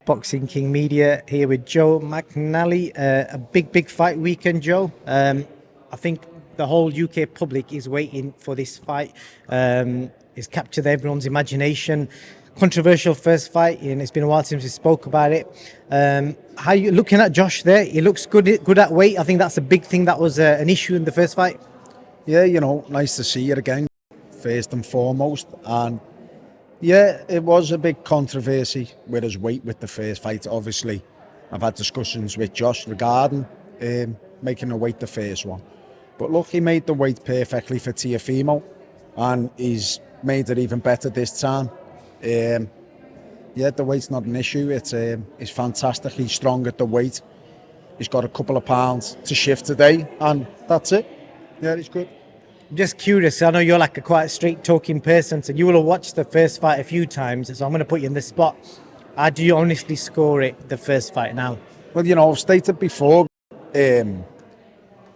Boxing King Media here with Joe McNally. A big fight weekend, Joe. I think the whole UK public is waiting for this fight. It's captured everyone's imagination. Controversial first fight, and it's been a while since we spoke about it. How you looking at Josh there? He looks good at weight. I think that's a big thing that was an issue in the first fight. Yeah, nice to see you again, first and foremost. And yeah, it was a big controversy with his weight with the first fight. Obviously, I've had discussions with Josh regarding making the weight the first one. But look, he made the weight perfectly for Tiafimo, and he's made it even better this time. Yeah, the weight's not an issue. It's fantastic. He's strong at the weight. He's got a couple of pounds to shift today, and that's it. Yeah, he's good. I'm just curious. I know you're like a quite straight talking person, so you will have watched the first fight a few times. So I'm going to put you in the spot. How do you honestly score it, the first fight now? Well, I've stated before, on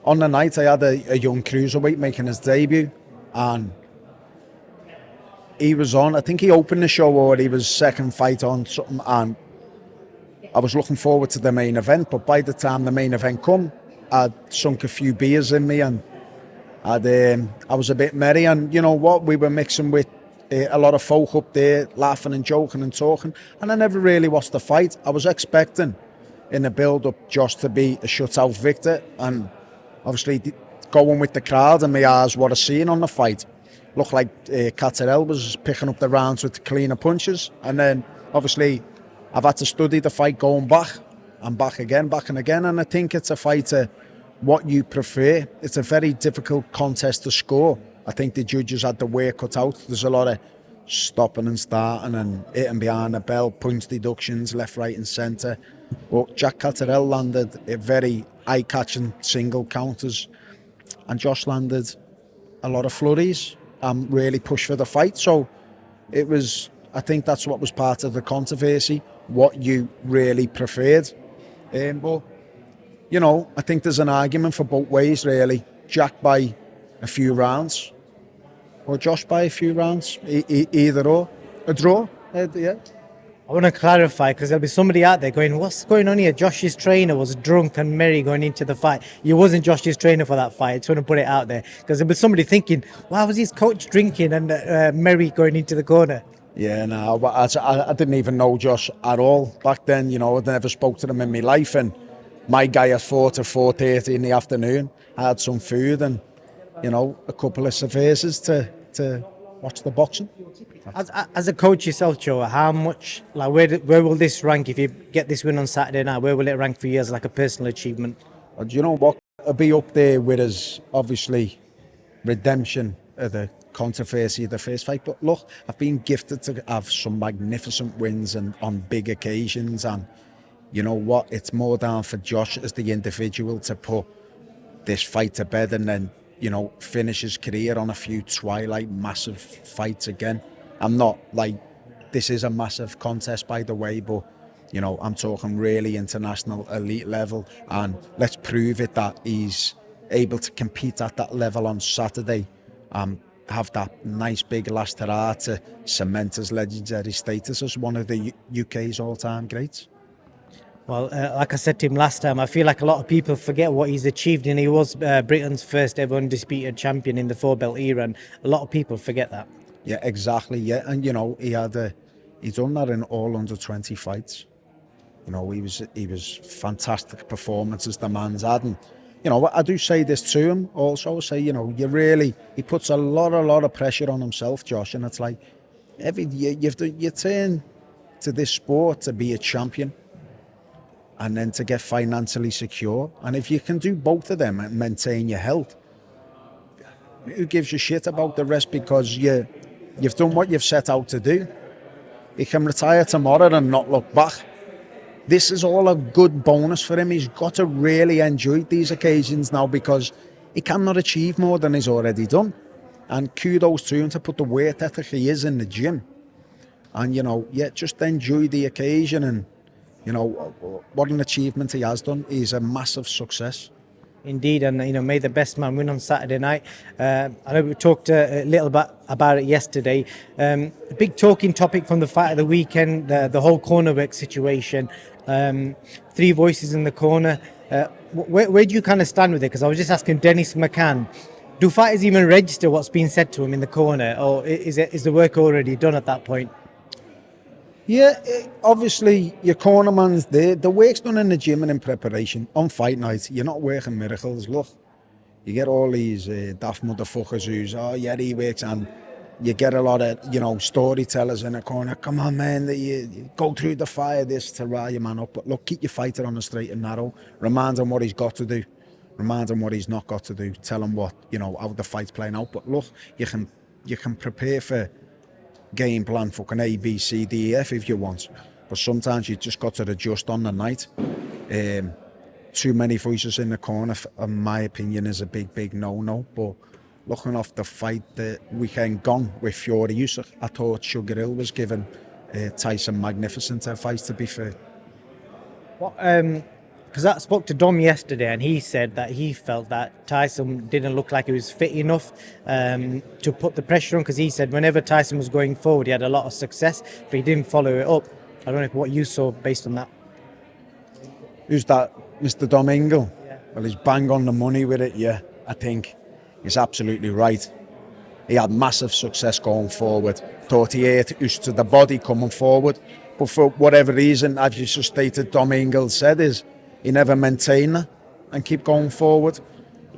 the night I had a young cruiserweight making his debut, and he was on. I think he opened the show, or he was second fight on something, and I was looking forward to the main event. But by the time the main event come, I'd sunk a few beers in me, and I was a bit merry. And you know what, we were mixing with a lot of folk up there, laughing and joking and talking. And I never really watched the fight. I was expecting in the build-up Josh to be a shutout victor, and obviously going with the crowd and my eyes what I seen on the fight. Looked like CATTETALL was picking up the rounds with the cleaner punches, and then obviously I've had to study the fight going back and back and again, and I think it's a fight what you prefer. It's a very difficult contest to score. I think the judges had the work cut out. There's a lot of stopping and starting and hitting behind the bell, punch deductions left, right and centre. But Jack CATTETALL landed a very eye-catching single counters, and Josh landed a lot of flurries and really pushed for the fight. So it was, I think that's what was part of the controversy, what you really preferred. But I think there's an argument for both ways really. Jack by a few rounds or Josh by a few rounds, either or. A draw, yeah. I want to clarify, because there'll be somebody out there going, what's going on here? Josh's trainer was drunk and merry going into the fight. You wasn't Josh's trainer for that fight. I just want to put it out there, because there'll be somebody thinking, why was his coach drinking and merry going into the corner? Yeah, no, I didn't even know Josh at all back then. I'd never spoke to him in my life, and my guy at 4 to 4:30 in the afternoon, I had some food and a couple of cervezas to watch the boxing. As a coach yourself, Joe, how much, like, where will this rank if you get this win on Saturday night? Where will it rank for you as like a personal achievement? And you know what? It'll be up there with us, obviously, redemption of the controversy of the first fight. But look, I've been gifted to have some magnificent wins and on big occasions, and you know what? It's more down for Josh as the individual to put this fight to bed and then, finish his career on a few twilight massive fights again. I'm not like, this is a massive contest by the way, but I'm talking really international elite level, and let's prove it that he's able to compete at that level on Saturday. Have that nice big last hurrah to cement his legendary status as one of the UK's all-time greats. Well, like I said to him last time, I feel like a lot of people forget what he's achieved, and he was Britain's first ever undisputed champion in the four-belt era, and a lot of people forget that. Yeah, exactly. Yeah, and he done that in all under 20 fights. He was fantastic performances the man's had, and I do say this to him also. Say he puts a lot of pressure on himself, Josh, and it's like every year you turn to this sport to be a champion, and then to get financially secure. And if you can do both of them and maintain your health, who gives a shit about the rest? Because you've done what you've set out to do. He can retire tomorrow and not look back. This is all a good bonus for him. He's got to really enjoy these occasions now, because he cannot achieve more than he's already done. And kudos to him to put the work ethic he is in the gym. And just enjoy the occasion. And what an achievement he has done. He's a massive success. Indeed, and may the best man win on Saturday night. I know we talked a little bit about it yesterday. A big talking topic from the fight of the weekend, the whole cornerback situation. Three voices in the corner. Where do you kind of stand with it? Because I was just asking Dennis McCann, do fighters even register what's being said to them in the corner, or is the work already done at that point? Yeah, obviously your cornerman's there. The work's done in the gym and in preparation. On fight night, you're not working miracles. Look, you get all these daft motherfuckers who's, oh yeah, he works, and you get a lot of, storytellers in the corner. Come on, man, you go through the fire, this to rile your man up. But look, keep your fighter on the straight and narrow. Remind him what he's got to do. Remind him what he's not got to do. Tell him what, how the fight's playing out. But look, you can prepare for game plan fucking A, B, C, D, E, F if you want. But sometimes you just got to adjust on the night. Too many voices in the corner, in my opinion, is a big no-no. But looking off the fight the weekend gone with Fury Usyk, I thought Sugar Hill was giving Tyson magnificent advice, to be fair. Because I spoke to Dom yesterday, and he said that he felt that Tyson didn't look like he was fit enough to put the pressure on, because he said whenever Tyson was going forward, he had a lot of success, but he didn't follow it up. I don't know what you saw based on that. Who's that? Mr. Dom Ingle? Yeah. Well, he's bang on the money with it, yeah. I think he's absolutely right. He had massive success going forward. Thought he ate Usyk to the body coming forward. But for whatever reason, as you just stated, Dom Ingle said, is he never maintained that and keep going forward.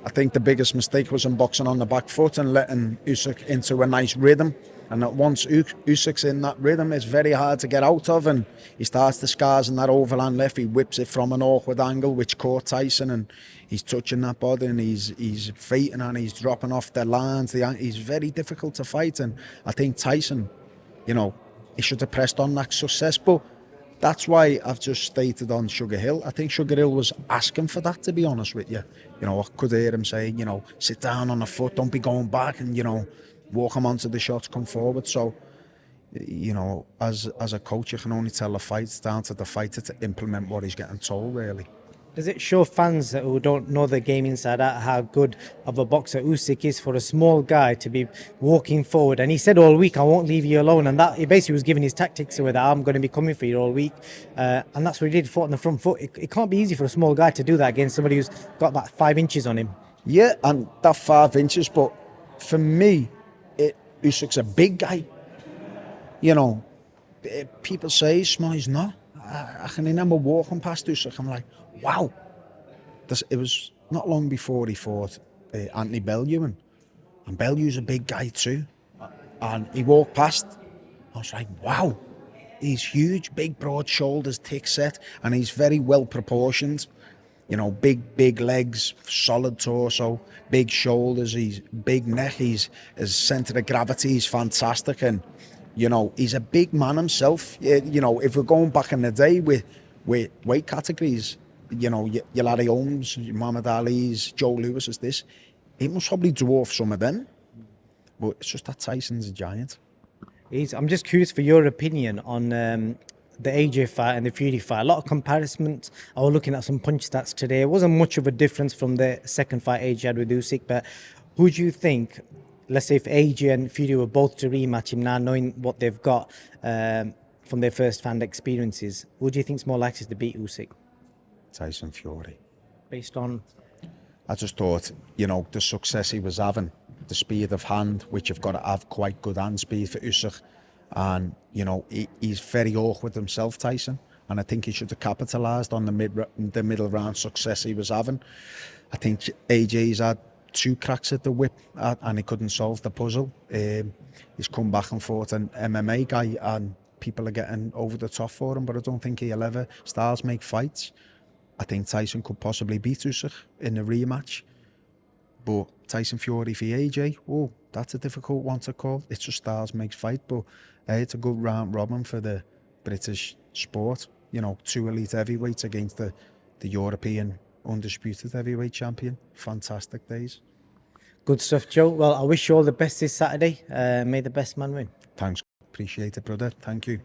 I think the biggest mistake was in boxing on the back foot and letting Usyk into a nice rhythm. And that once Usyk's in that rhythm, it's very hard to get out of, and he starts the scars in that overhand left. He whips it from an awkward angle, which caught Tyson, and he's touching that body, and he's fighting, and he's dropping off the lines. He's very difficult to fight, and I think Tyson, he should have pressed on that success. But that's why I've just stated on Sugar Hill. I think Sugar Hill was asking for that, to be honest with you. I could hear him saying, sit down on the foot, don't be going back, and, walk him onto the shots, come forward. So, as a coach, you can only tell the fight down to the fighter to implement what he's getting told, really. Does it show fans who don't know the game inside out how good of a boxer Usyk is for a small guy to be walking forward? And he said all week, I won't leave you alone. And that he basically was giving his tactics away, that I'm going to be coming for you all week. And that's what he did, fought on the front foot. It can't be easy for a small guy to do that against somebody who's got about 5 inches on him. Yeah, and that 5 inches, but for me, Usyk's a big guy. People say he's small, he's not. I can remember walking past Usyk, I'm like, wow. It was not long before he fought Anthony Bellew, and Bellew's a big guy too. And he walked past, I was like, wow. He's huge, big, broad shoulders, thick set, and he's very well proportioned. Big legs, solid torso, big shoulders, he's big neck, his centre of gravity is fantastic, and he's a big man himself. If we're going back in the day with weight categories, your Larry Holmes, your Muhammad Ali's, Joe Lewis's, he must probably dwarf some of them, but it's just that Tyson's a giant. I'm just curious for your opinion on the AJ fight and the Fury fight. A lot of comparisons. I was looking at some punch stats today. It wasn't much of a difference from the second fight AJ had with Usyk, but who do you think, let's say if AJ and Fury were both to rematch him now, knowing what they've got from their first-hand experiences, who do you think is more likely to beat Usyk? Tyson Fury. Based on? I just thought, the success he was having, the speed of hand, which you've got to have quite good hand speed for Usyk. And, he's very awkward himself, Tyson. And I think he should have capitalised on the middle round success he was having. I think AJ's had 2 cracks at the whip and he couldn't solve the puzzle. He's come back and fought an MMA guy and people are getting over the top for him, but I don't think he'll ever. Styles make fights. I think Tyson could possibly beat Usyk in a rematch. But Tyson Fury v AJ, that's a difficult one to call. It's just styles makes fight, but it's a good round robin for the British sport. 2 elite heavyweights against the European undisputed heavyweight champion. Fantastic days. Good stuff, Joe. Well, I wish you all the best this Saturday. May the best man win. Thanks. Appreciate it, brother. Thank you.